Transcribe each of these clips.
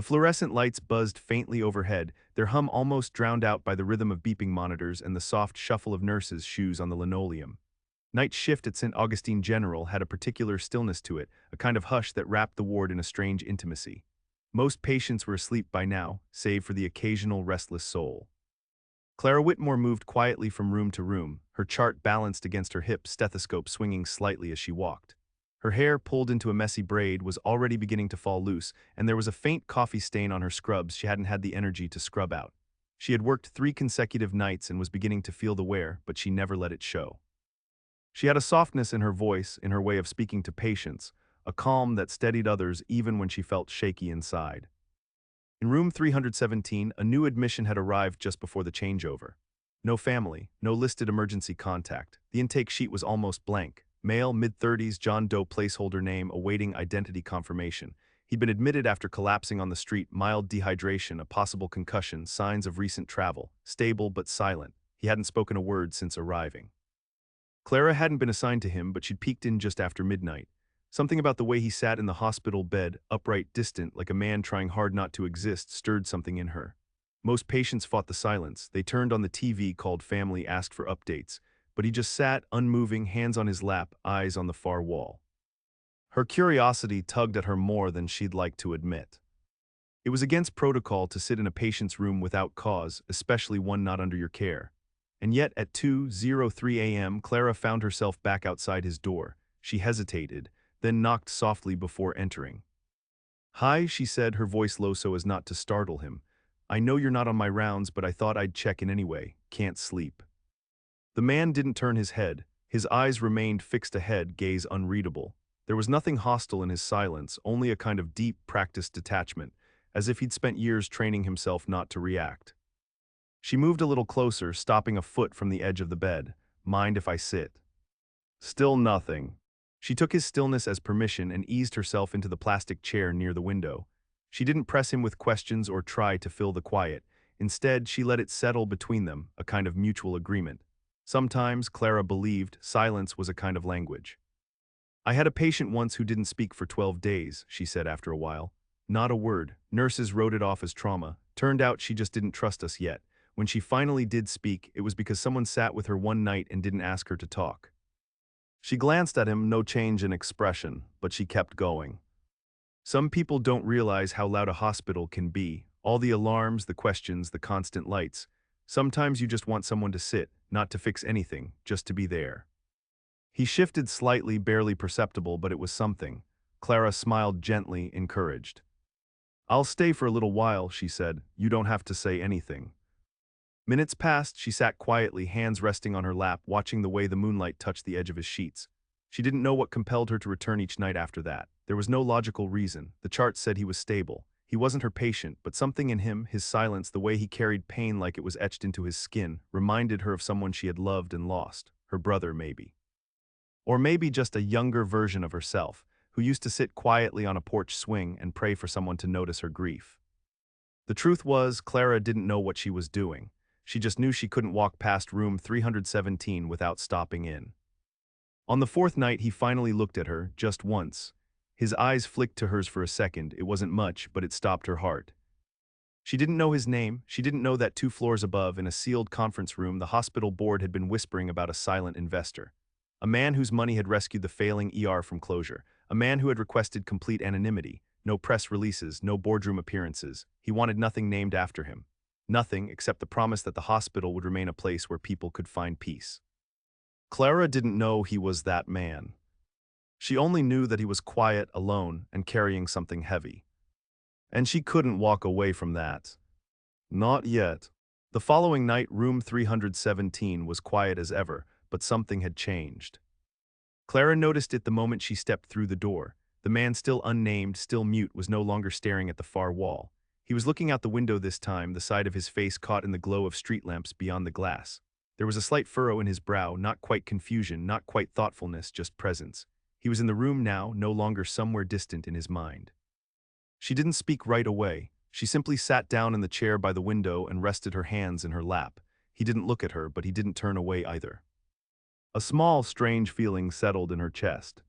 The fluorescent lights buzzed faintly overhead, their hum almost drowned out by the rhythm of beeping monitors and the soft shuffle of nurses' shoes on the linoleum. Night shift at St. Augustine General had a particular stillness to it, a kind of hush that wrapped the ward in a strange intimacy. Most patients were asleep by now, save for the occasional restless soul. Clara Whitmore moved quietly from room to room, her chart balanced against her hip, stethoscope swinging slightly as she walked. Her hair, pulled into a messy braid, was already beginning to fall loose, and there was a faint coffee stain on her scrubs she hadn't had the energy to scrub out. She had worked 3 consecutive nights and was beginning to feel the wear, but she never let it show. She had a softness in her voice, in her way of speaking to patients, a calm that steadied others even when she felt shaky inside. In room 317, a new admission had arrived just before the changeover. No family, no listed emergency contact. The intake sheet was almost blank. Male, mid-30s, John Doe placeholder name awaiting identity confirmation. He'd been admitted after collapsing on the street, mild dehydration, a possible concussion, signs of recent travel. Stable but silent. He hadn't spoken a word since arriving. Clara hadn't been assigned to him, but she'd peeked in just after midnight. Something about the way he sat in the hospital bed, upright, distant, like a man trying hard not to exist, stirred something in her. Most patients fought the silence. They turned on the TV, called family, asked for updates. But he just sat, unmoving, hands on his lap, eyes on the far wall. Her curiosity tugged at her more than she'd like to admit. It was against protocol to sit in a patient's room without cause, especially one not under your care. And yet, at 2:03 a.m., Clara found herself back outside his door. She hesitated, then knocked softly before entering. "Hi," she said, her voice low so as not to startle him. "I know you're not on my rounds, but I thought I'd check in anyway. Can't sleep." The man didn't turn his head. His eyes remained fixed ahead, gaze unreadable. There was nothing hostile in his silence, only a kind of deep, practiced detachment, as if he'd spent years training himself not to react. She moved a little closer, stopping a foot from the edge of the bed. "Mind if I sit?" Still nothing. She took his stillness as permission and eased herself into the plastic chair near the window. She didn't press him with questions or try to fill the quiet. Instead, she let it settle between them, a kind of mutual agreement. Sometimes, Clara believed, silence was a kind of language. "I had a patient once who didn't speak for 12 days, she said after a while. "Not a word. Nurses wrote it off as trauma. Turned out she just didn't trust us yet. When she finally did speak, it was because someone sat with her one night and didn't ask her to talk." She glanced at him, no change in expression, but she kept going. "Some people don't realize how loud a hospital can be. All the alarms, the questions, the constant lights. Sometimes you just want someone to sit, not to fix anything, just to be there." He shifted slightly, barely perceptible, but it was something. Clara smiled gently, encouraged. "I'll stay for a little while," she said. "You don't have to say anything." Minutes passed. She sat quietly, hands resting on her lap, watching the way the moonlight touched the edge of his sheets. She didn't know what compelled her to return each night after that. There was no logical reason. The chart said he was stable. He wasn't her patient, but something in him, his silence, the way he carried pain like it was etched into his skin, reminded her of someone she had loved and lost. Her brother, maybe. Or maybe just a younger version of herself, who used to sit quietly on a porch swing and pray for someone to notice her grief. The truth was, Clara didn't know what she was doing. She just knew she couldn't walk past room 317 without stopping in. On the 4th night, he finally looked at her, just once. His eyes flicked to hers for a second. It wasn't much, but it stopped her heart. She didn't know his name. She didn't know that 2 floors above, in a sealed conference room, the hospital board had been whispering about a silent investor. A man whose money had rescued the failing ER from closure. A man who had requested complete anonymity. No press releases, no boardroom appearances. He wanted nothing named after him. Nothing except the promise that the hospital would remain a place where people could find peace. Clara didn't know he was that man. She only knew that he was quiet, alone, and carrying something heavy. And she couldn't walk away from that. Not yet. The following night, room 317 was quiet as ever, but something had changed. Clara noticed it the moment she stepped through the door. The man, still unnamed, still mute, was no longer staring at the far wall. He was looking out the window this time, the side of his face caught in the glow of street lamps beyond the glass. There was a slight furrow in his brow, not quite confusion, not quite thoughtfulness, just presence. He was in the room now, no longer somewhere distant in his mind. She didn't speak right away. She simply sat down in the chair by the window and rested her hands in her lap. He didn't look at her, but he didn't turn away either. A small, strange feeling settled in her chest.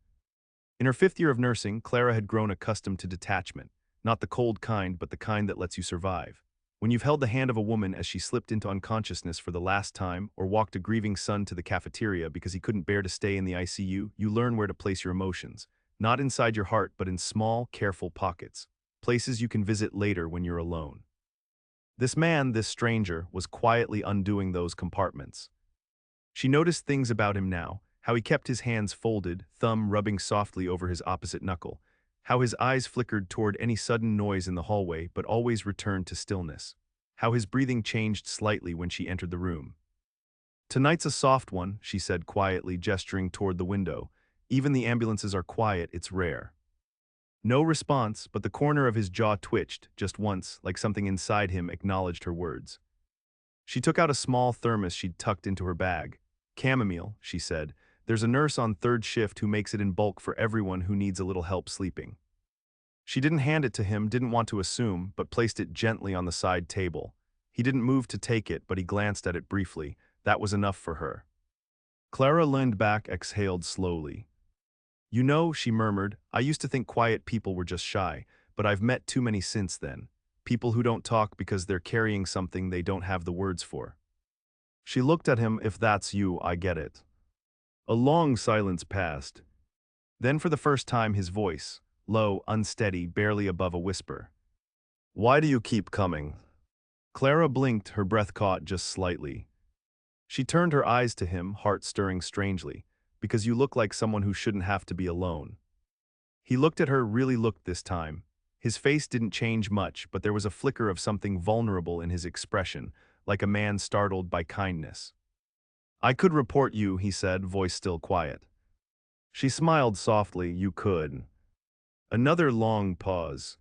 In her 5th year of nursing, Clara had grown accustomed to detachment. Not the cold kind, but the kind that lets you survive. When you've held the hand of a woman as she slipped into unconsciousness for the last time, or walked a grieving son to the cafeteria because he couldn't bear to stay in the ICU, you learn where to place your emotions. Not inside your heart, but in small, careful pockets. Places you can visit later when you're alone. This man, this stranger, was quietly undoing those compartments. She noticed things about him now, how he kept his hands folded, thumb rubbing softly over his opposite knuckle, how his eyes flickered toward any sudden noise in the hallway but always returned to stillness, how his breathing changed slightly when she entered the room. "Tonight's a soft one," she said quietly, gesturing toward the window. "Even the ambulances are quiet, it's rare." No response, but the corner of his jaw twitched, just once, like something inside him acknowledged her words. She took out a small thermos she'd tucked into her bag. "Chamomile," she said. "There's a nurse on third shift who makes it in bulk for everyone who needs a little help sleeping." She didn't hand it to him, didn't want to assume, but placed it gently on the side table. He didn't move to take it, but he glanced at it briefly. That was enough for her. Clara leaned back, exhaled slowly. "You know," she murmured, "I used to think quiet people were just shy, but I've met too many since then. People who don't talk because they're carrying something they don't have the words for." She looked at him. "If that's you, I get it." A long silence passed. Then for the first time his voice, low, unsteady, barely above a whisper. "Why do you keep coming?" Clara blinked, her breath caught just slightly. She turned her eyes to him, heart stirring strangely. "Because you look like someone who shouldn't have to be alone." He looked at her, really looked this time. His face didn't change much, but there was a flicker of something vulnerable in his expression, like a man startled by kindness. "I could report you," he said, voice still quiet. She smiled softly. "You could." Another long pause.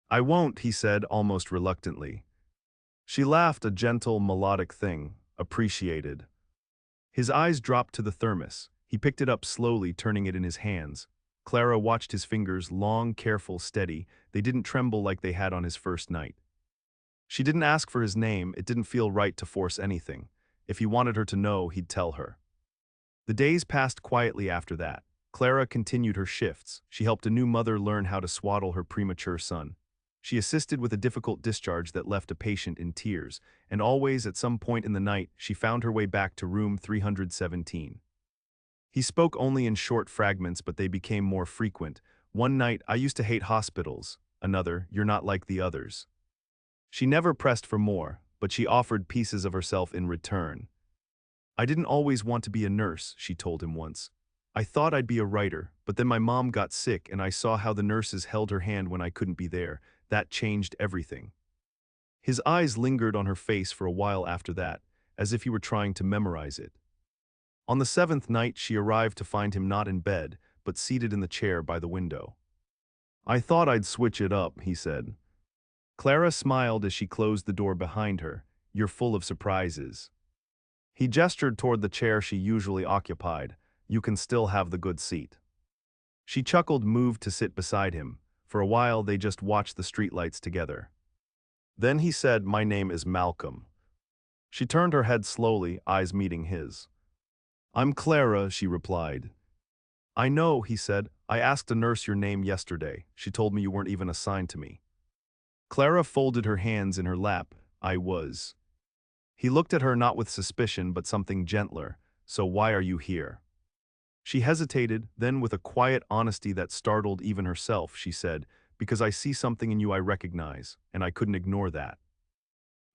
"I won't," he said, almost reluctantly. She laughed, a gentle, melodic thing, appreciated. His eyes dropped to the thermos. He picked it up slowly, turning it in his hands. Clara watched his fingers, long, careful, steady. They didn't tremble like they had on his first night. She didn't ask for his name. It didn't feel right to force anything. If he wanted her to know, he'd tell her. The days passed quietly after that. Clara continued her shifts. She helped a new mother learn how to swaddle her premature son. She assisted with a difficult discharge that left a patient in tears, and always, at some point in the night, she found her way back to room 317. He spoke only in short fragments, but they became more frequent. One night, "I used to hate hospitals." Another, "You're not like the others." She never pressed for more, but she offered pieces of herself in return. "I didn't always want to be a nurse," she told him once. "I thought I'd be a writer, but then my mom got sick and I saw how the nurses held her hand when I couldn't be there. That changed everything." His eyes lingered on her face for a while after that, as if he were trying to memorize it. On the seventh night, she arrived to find him not in bed, but seated in the chair by the window. "I thought I'd switch it up," he said. Clara smiled as she closed the door behind her. "You're full of surprises." He gestured toward the chair she usually occupied. "You can still have the good seat." She chuckled, moved to sit beside him. For a while they just watched the streetlights together. Then he said, "My name is Malcolm." She turned her head slowly, eyes meeting his. "I'm Clara," she replied. "I know," he said. "I asked a nurse your name yesterday. She told me you weren't even assigned to me." Clara folded her hands in her lap. "I was." He looked at her not with suspicion but something gentler. "So why are you here?" She hesitated, then with a quiet honesty that startled even herself, she said, "Because I see something in you I recognize, and I couldn't ignore that."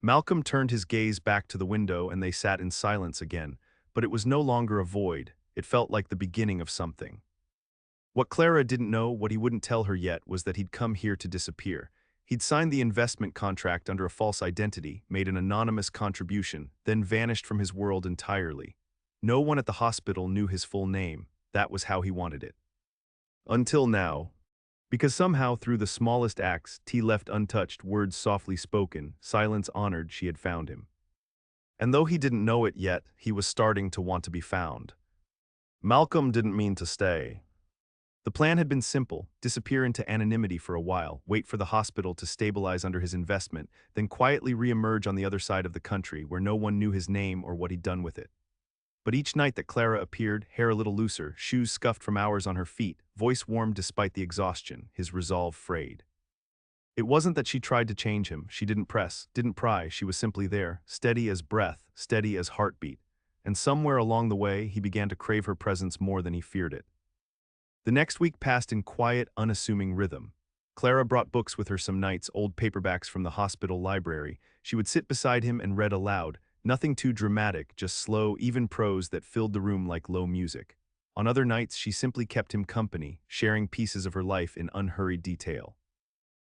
Malcolm turned his gaze back to the window and they sat in silence again, but it was no longer a void. It felt like the beginning of something. What Clara didn't know, what he wouldn't tell her yet, was that he'd come here to disappear. He'd signed the investment contract under a false identity, made an anonymous contribution, then vanished from his world entirely. No one at the hospital knew his full name. That was how he wanted it. Until now. Because somehow, through the smallest acts, T left untouched, words softly spoken, silence honored, she had found him. And though he didn't know it yet, he was starting to want to be found. Malcolm didn't mean to stay. The plan had been simple: disappear into anonymity for a while, wait for the hospital to stabilize under his investment, then quietly re-emerge on the other side of the country where no one knew his name or what he'd done with it. But each night that Clara appeared, hair a little looser, shoes scuffed from hours on her feet, voice warm despite the exhaustion, his resolve frayed. It wasn't that she tried to change him, she didn't press, didn't pry, she was simply there, steady as breath, steady as heartbeat. And somewhere along the way, he began to crave her presence more than he feared it. The next week passed in quiet, unassuming rhythm. Clara brought books with her some nights, old paperbacks from the hospital library. She would sit beside him and read aloud, nothing too dramatic, just slow, even prose that filled the room like low music. On other nights, she simply kept him company, sharing pieces of her life in unhurried detail.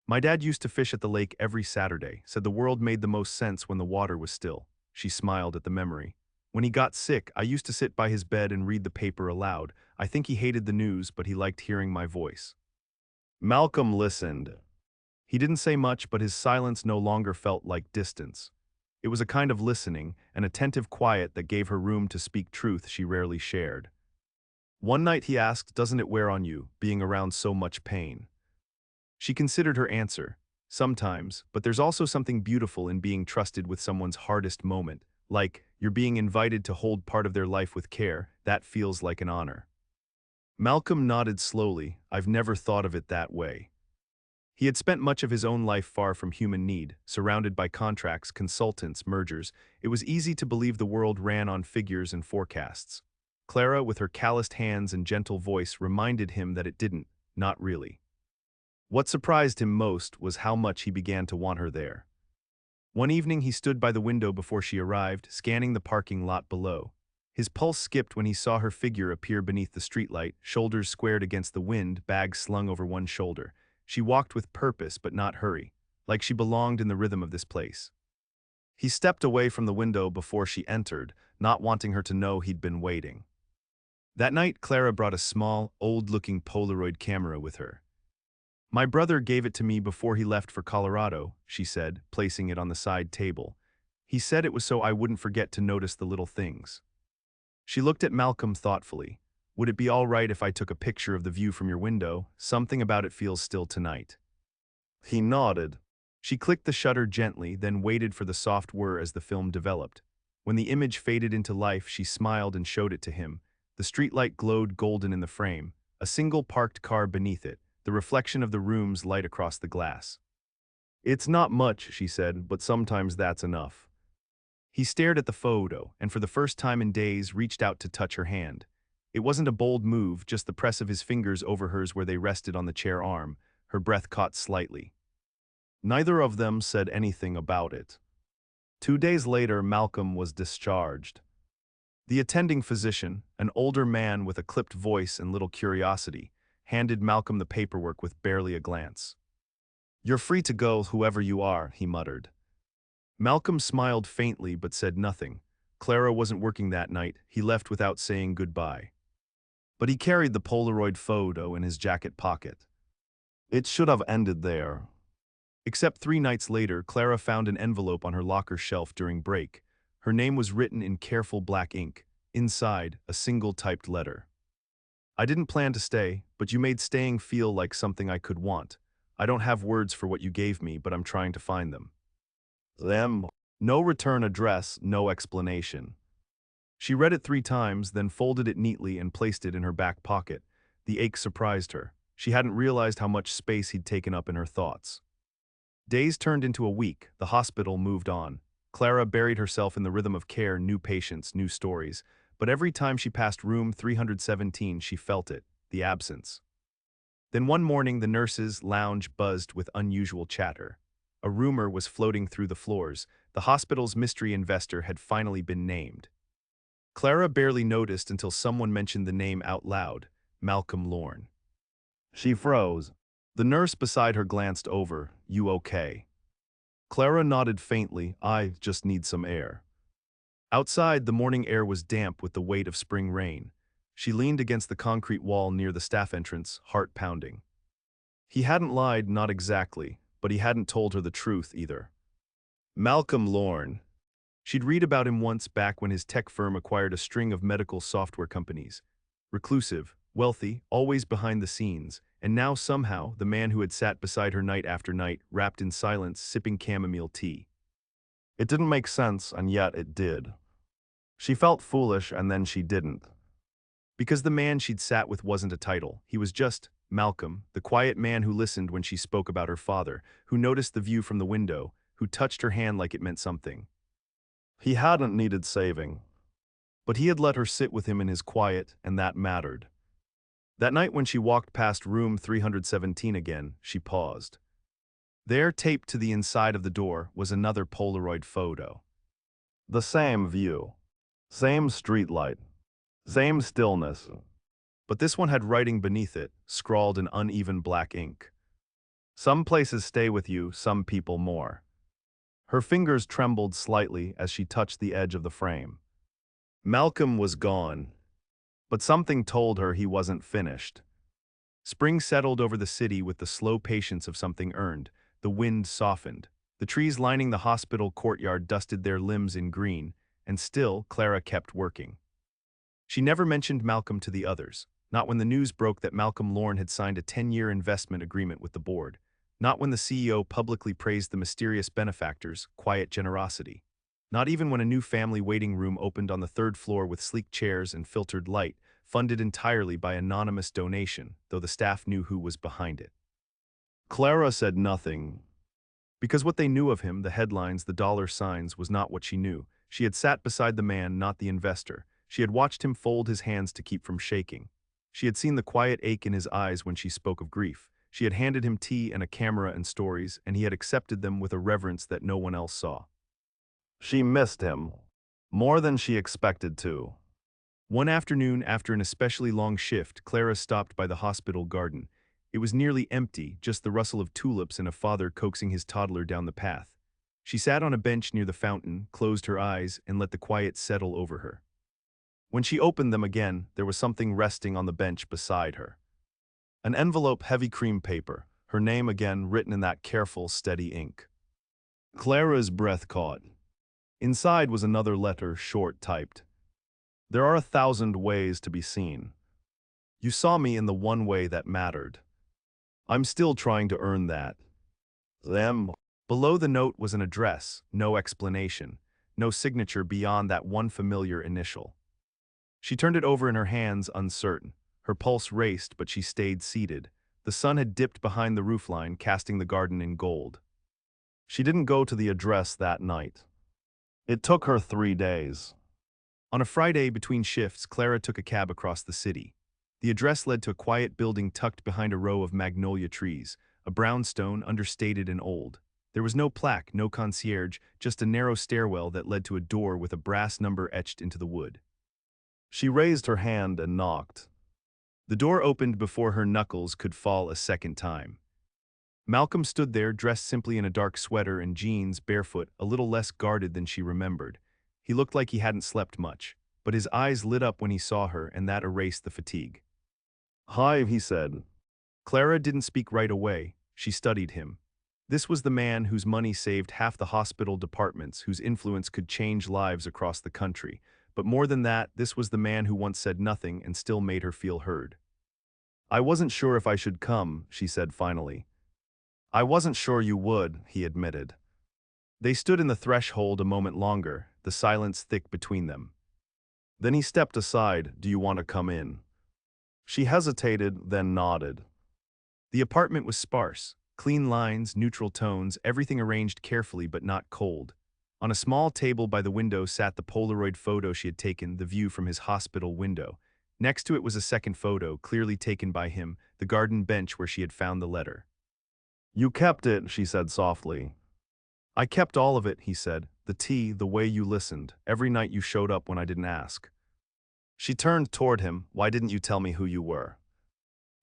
My dad used to fish at the lake every Saturday, said the world made the most sense when the water was still. She smiled at the memory. When he got sick, I used to sit by his bed and read the paper aloud. I think he hated the news, but he liked hearing my voice. Malcolm listened. He didn't say much, but his silence no longer felt like distance. It was a kind of listening, an attentive quiet that gave her room to speak truth she rarely shared. One night he asked, "Doesn't it wear on you, being around so much pain?" She considered her answer. Sometimes, but there's also something beautiful in being trusted with someone's hardest moment, like you're being invited to hold part of their life with care. That feels like an honor. Malcolm nodded slowly. I've never thought of it that way. He had spent much of his own life far from human need, surrounded by contracts, consultants, mergers. It was easy to believe the world ran on figures and forecasts. Clara, with her calloused hands and gentle voice, reminded him that it didn't, not really. What surprised him most was how much he began to want her there. One evening he stood by the window before she arrived, scanning the parking lot below. His pulse skipped when he saw her figure appear beneath the streetlight, shoulders squared against the wind, bag slung over one shoulder. She walked with purpose but not hurry, like she belonged in the rhythm of this place. He stepped away from the window before she entered, not wanting her to know he'd been waiting. That night, Clara brought a small, old-looking Polaroid camera with her. My brother gave it to me before he left for Colorado, she said, placing it on the side table. He said it was so I wouldn't forget to notice the little things. She looked at Malcolm thoughtfully. Would it be all right if I took a picture of the view from your window? Something about it feels still tonight. He nodded. She clicked the shutter gently, then waited for the soft whir as the film developed. When the image faded into life, she smiled and showed it to him. The streetlight glowed golden in the frame, a single parked car beneath it, the reflection of the room's light across the glass. It's not much, she said, but sometimes that's enough. He stared at the photo, and for the first time in days reached out to touch her hand. It wasn't a bold move, just the press of his fingers over hers where they rested on the chair arm. Her breath caught slightly. Neither of them said anything about it. 2 days later, Malcolm was discharged. The attending physician, an older man with a clipped voice and little curiosity, handed Malcolm the paperwork with barely a glance. You're free to go, whoever you are, he muttered. Malcolm smiled faintly but said nothing. Clara wasn't working that night. He left without saying goodbye. But he carried the Polaroid photo in his jacket pocket. It should have ended there. Except 3 nights later, Clara found an envelope on her locker shelf during break. Her name was written in careful black ink. Inside, a single typed letter. I didn't plan to stay, but you made staying feel like something I could want. I don't have words for what you gave me, but I'm trying to find them. Them. No return address, no explanation. She read it 3 times, then folded it neatly and placed it in her back pocket. The ache surprised her. She hadn't realized how much space he'd taken up in her thoughts. Days turned into a week. The hospital moved on. Clara buried herself in the rhythm of care, new patients, new stories. But every time she passed room 317, she felt it, the absence. Then one morning, the nurses' lounge buzzed with unusual chatter. A rumor was floating through the floors. The hospital's mystery investor had finally been named. Clara barely noticed until someone mentioned the name out loud, Malcolm Lorne. She froze. The nurse beside her glanced over. You okay? Clara nodded faintly. I just need some air. Outside, the morning air was damp with the weight of spring rain. She leaned against the concrete wall near the staff entrance, heart pounding. He hadn't lied, not exactly, but he hadn't told her the truth either. Malcolm Lorne. She'd read about him once back when his tech firm acquired a string of medical software companies. Reclusive, wealthy, always behind the scenes, and now somehow the man who had sat beside her night after night, wrapped in silence, sipping chamomile tea. It didn't make sense, and yet it did. She felt foolish, and then she didn't. Because the man she'd sat with wasn't a title, he was just Malcolm, the quiet man who listened when she spoke about her father, who noticed the view from the window, who touched her hand like it meant something. He hadn't needed saving, but he had let her sit with him in his quiet, and that mattered. That night when she walked past room 317 again, she paused. There, taped to the inside of the door, was another Polaroid photo. The same view, same streetlight, same stillness. But this one had writing beneath it, scrawled in uneven black ink. Some places stay with you, some people more. Her fingers trembled slightly as she touched the edge of the frame. Malcolm was gone, but something told her he wasn't finished. Spring settled over the city with the slow patience of something earned. The wind softened. The trees lining the hospital courtyard dusted their limbs in green, and still Clara kept working. She never mentioned Malcolm to the others, not when the news broke that Malcolm Lorne had signed a 10-year investment agreement with the board, not when the CEO publicly praised the mysterious benefactor's quiet generosity, not even when a new family waiting room opened on the third floor with sleek chairs and filtered light, funded entirely by anonymous donation, though the staff knew who was behind it. Clara said nothing, because what they knew of him, the headlines, the dollar signs, was not what she knew. She had sat beside the man, not the investor. She had watched him fold his hands to keep from shaking. She had seen the quiet ache in his eyes when she spoke of grief. She had handed him tea and a camera and stories, and he had accepted them with a reverence that no one else saw. She missed him, more than she expected to. One afternoon, after an especially long shift, Clara stopped by the hospital garden. It was nearly empty, just the rustle of tulips and a father coaxing his toddler down the path. She sat on a bench near the fountain, closed her eyes, and let the quiet settle over her. When she opened them again, there was something resting on the bench beside her. An envelope, heavy cream paper, her name again written in that careful, steady ink. Clara's breath caught. Inside was another letter, short typed. There are 1,000 ways to be seen. You saw me in the one way that mattered. I'm still trying to earn that. Them. Below the note was an address, no explanation, no signature beyond that one familiar initial. She turned it over in her hands, uncertain. Her pulse raced, but she stayed seated. The sun had dipped behind the roofline, casting the garden in gold. She didn't go to the address that night. It took her 3 days. On a Friday between shifts, Clara took a cab across the city. The address led to a quiet building tucked behind a row of magnolia trees, a brownstone understated and old. There was no plaque, no concierge, just a narrow stairwell that led to a door with a brass number etched into the wood. She raised her hand and knocked. The door opened before her knuckles could fall a second time. Malcolm stood there, dressed simply in a dark sweater and jeans, barefoot, a little less guarded than she remembered. He looked like he hadn't slept much, but his eyes lit up when he saw her, and that erased the fatigue. "Hi," he said. Clara didn't speak right away. She studied him. This was the man whose money saved half the hospital departments, whose influence could change lives across the country. But more than that, this was the man who once said nothing and still made her feel heard. "I wasn't sure if I should come," she said finally. "I wasn't sure you would," he admitted. They stood in the threshold a moment longer, the silence thick between them. Then he stepped aside. "Do you want to come in?" She hesitated, then nodded. The apartment was sparse. Clean lines, neutral tones, everything arranged carefully but not cold. On a small table by the window sat the Polaroid photo she had taken, the view from his hospital window. Next to it was a second photo, clearly taken by him, the garden bench where she had found the letter. "You kept it," she said softly. "I kept all of it," he said. "The tea, the way you listened, every night you showed up when I didn't ask." She turned toward him. "Why didn't you tell me who you were?"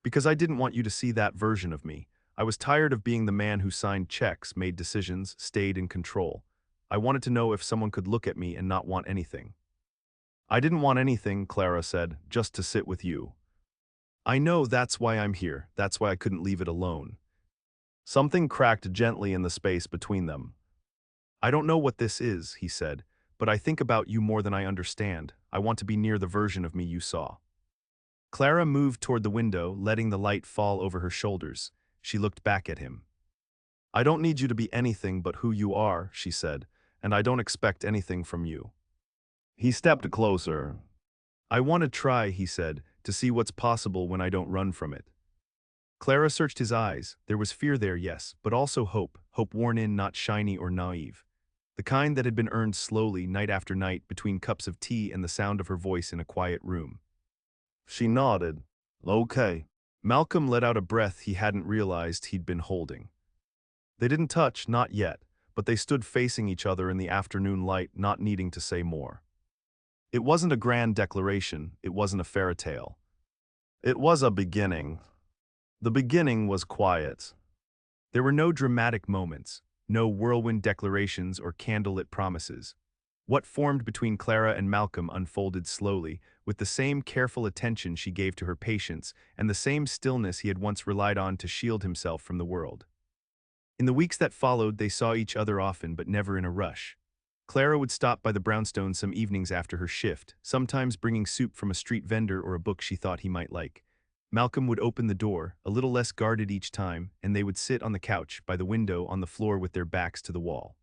"Because I didn't want you to see that version of me. I was tired of being the man who signed checks, made decisions, stayed in control. I wanted to know if someone could look at me and not want anything." "I didn't want anything," Clara said, "just to sit with you." "I know, that's why I'm here. That's why I couldn't leave it alone." Something cracked gently in the space between them. "I don't know what this is," he said, "but I think about you more than I understand. I want to be near the version of me you saw." Clara moved toward the window, letting the light fall over her shoulders. She looked back at him. "I don't need you to be anything but who you are," she said, "and I don't expect anything from you." He stepped closer. "I want to try," he said, "to see what's possible when I don't run from it." Clara searched his eyes. There was fear there, yes, but also hope, hope worn in, not shiny or naive. The kind that had been earned slowly, night after night, between cups of tea and the sound of her voice in a quiet room. She nodded. Okay. Malcolm let out a breath he hadn't realized he'd been holding. They didn't touch, not yet, but they stood facing each other in the afternoon light, not needing to say more. It wasn't a grand declaration, it wasn't a fairy tale. It was a beginning. The beginning was quiet. There were no dramatic moments, no whirlwind declarations or candlelit promises. What formed between Clara and Malcolm unfolded slowly, with the same careful attention she gave to her patients and the same stillness he had once relied on to shield himself from the world. In the weeks that followed, they saw each other often but never in a rush. Clara would stop by the brownstone some evenings after her shift, sometimes bringing soup from a street vendor or a book she thought he might like. Malcolm would open the door, a little less guarded each time, and they would sit on the couch, by the window, on the floor with their backs to the wall.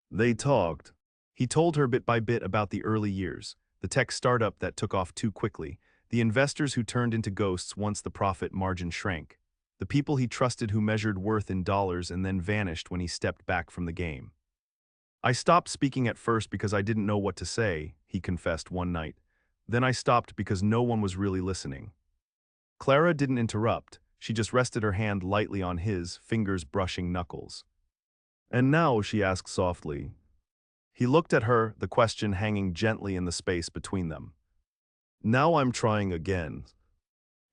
They talked. He told her bit by bit about the early years, the tech startup that took off too quickly, the investors who turned into ghosts once the profit margin shrank, the people he trusted who measured worth in dollars and then vanished when he stepped back from the game. I stopped speaking at first because I didn't know what to say, he confessed one night. Then I stopped because no one was really listening. Clara didn't interrupt, she just rested her hand lightly on his, fingers brushing knuckles. And now, she asked softly. He looked at her, the question hanging gently in the space between them. Now I'm trying again.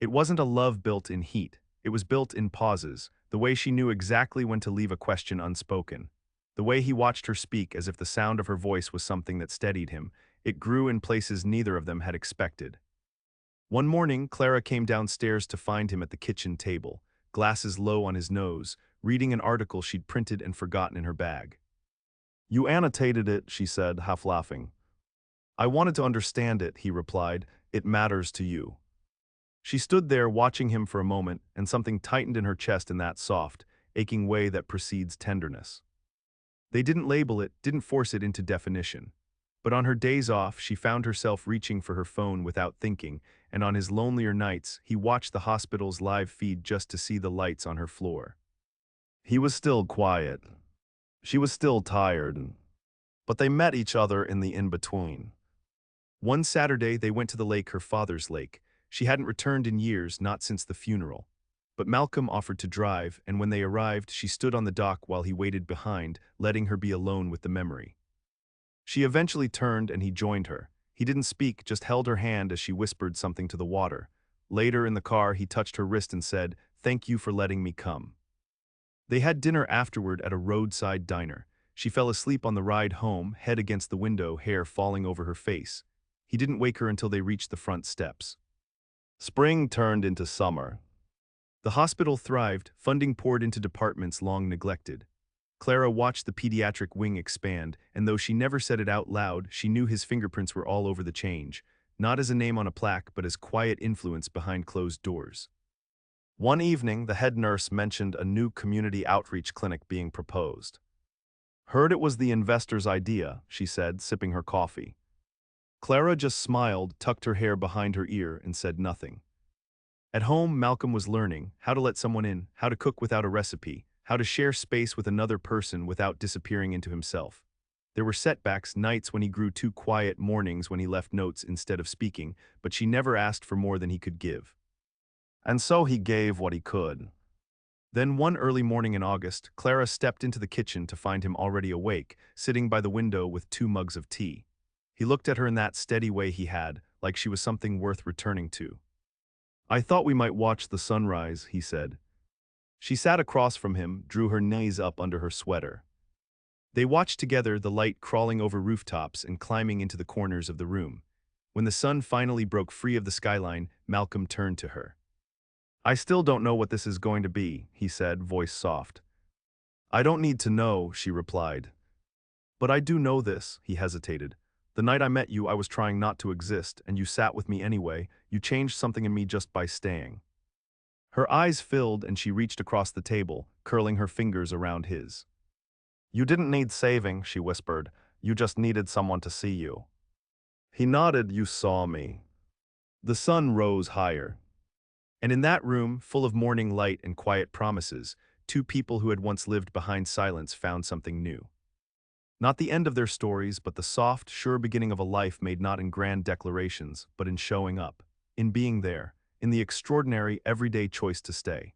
It wasn't a love built in heat, it was built in pauses, the way she knew exactly when to leave a question unspoken. The way he watched her speak as if the sound of her voice was something that steadied him, it grew in places neither of them had expected. One morning, Clara came downstairs to find him at the kitchen table, glasses low on his nose, reading an article she'd printed and forgotten in her bag. You annotated it, she said, half laughing. I wanted to understand it, he replied. It matters to you. She stood there watching him for a moment, and something tightened in her chest in that soft, aching way that precedes tenderness. They didn't label it, didn't force it into definition. But on her days off, she found herself reaching for her phone without thinking, and on his lonelier nights, he watched the hospital's live feed just to see the lights on her floor. He was still quiet. She was still tired. But they met each other in the in-between. One Saturday, they went to the lake, her father's lake. She hadn't returned in years, not since the funeral. But Malcolm offered to drive, and when they arrived, she stood on the dock while he waited behind, letting her be alone with the memory. She eventually turned and he joined her. He didn't speak, just held her hand as she whispered something to the water. Later in the car, he touched her wrist and said, "Thank you for letting me come." They had dinner afterward at a roadside diner. She fell asleep on the ride home, head against the window, hair falling over her face. He didn't wake her until they reached the front steps. Spring turned into summer. The hospital thrived, funding poured into departments long neglected. Clara watched the pediatric wing expand, and though she never said it out loud, she knew his fingerprints were all over the change, not as a name on a plaque but as quiet influence behind closed doors. One evening, the head nurse mentioned a new community outreach clinic being proposed. Heard it was the investor's idea, she said, sipping her coffee. Clara just smiled, tucked her hair behind her ear, and said nothing. At home, Malcolm was learning how to let someone in, how to cook without a recipe, how to share space with another person without disappearing into himself. There were setbacks, nights when he grew too quiet, mornings when he left notes instead of speaking, but she never asked for more than he could give. And so he gave what he could. Then one early morning in August, Clara stepped into the kitchen to find him already awake, sitting by the window with 2 mugs of tea. He looked at her in that steady way he had, like she was something worth returning to. I thought we might watch the sunrise, he said. She sat across from him, drew her knees up under her sweater. They watched together, the light crawling over rooftops and climbing into the corners of the room. When the sun finally broke free of the skyline, Malcolm turned to her. I still don't know what this is going to be, he said, voice soft. I don't need to know, she replied. But I do know this, he hesitated. The night I met you, I was trying not to exist, and you sat with me anyway. You changed something in me just by staying. Her eyes filled and she reached across the table, curling her fingers around his. You didn't need saving, she whispered. You just needed someone to see you. He nodded. You saw me. The sun rose higher. And in that room, full of morning light and quiet promises, two people who had once lived behind silence found something new. Not the end of their stories, but the soft, sure beginning of a life made not in grand declarations, but in showing up, in being there, in the extraordinary, everyday choice to stay.